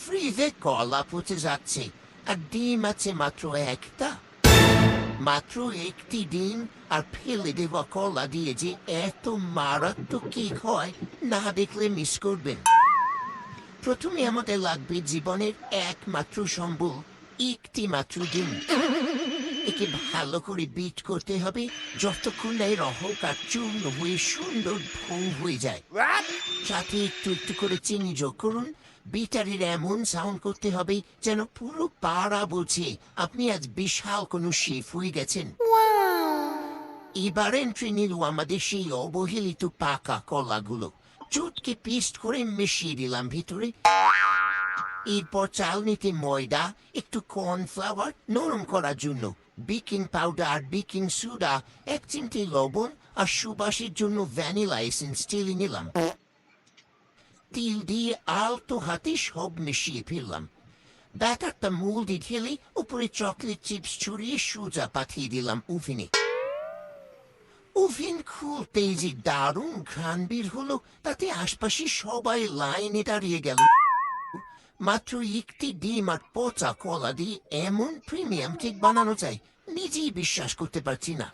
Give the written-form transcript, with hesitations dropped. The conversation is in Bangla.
ফ্রিজে কলা পচে যাচ্ছে আর ডিম আছে মাত্র একটা। মাত্র একটি ডিম আর ফেলে দেওয়া কলা দিয়ে যে এত মারাত্মক কেক হয়, না দেখলে মিস করবেন। প্রথমে আমাদের লাগবে জীবনের একমাত্র সম্বল, একটি মাত্র ডিম। একে ভালো করে বিট করতে হবে যতক্ষণ না এর অহংকার চূর্ণ হয়ে সুন্দর ভৌ হয়ে যায়। সাথে একটু একটু করে চিনি যোগ করুন। বিটারের এমন সাউন্ড করতে হবে যেন পুরো পাড়া বলছে আপনি আজ বিশাল কোনো শেফ হয়ে গেছেন। এবার এন্ট্রি নিল আমাদের সেই অবহেলিত পাকা কলাগুলো। চুটকে পিস্ট করে মিশিয়ে দিলাম ভিতরে। এরপর চালনিতে ময়দা, একটু কর্নফ্লাওয়ার নরম করার জন্য, বেকিং পাউডার, বেকিং সোডা, 1 চিমটি লবণ আর সুবাসের জন্য ভ্যানিলা এসেন্স ঢেলে নিলাম। তিল দিয়ে আলতো হাতে সব মিশিয়ে ফেললাম। ব্যাটারটা মোল্ডে ঢেলে উপরে চকলেট চিপস ছড়িয়ে সোজা পাঠিয়ে দিলাম ওভেনে। ওভেন খুলতেই যে দারুণ ঘ্রাণ বের হলো, তাতে আশপাশে সবাই লাইনে দাঁড়িয়ে গেল। মাত্র একটি ডিম আর পচা কলা দিয়ে এমন প্রিমিয়াম কেক বানানো যায়, নিজেই বিশ্বাস করতে পারছি না।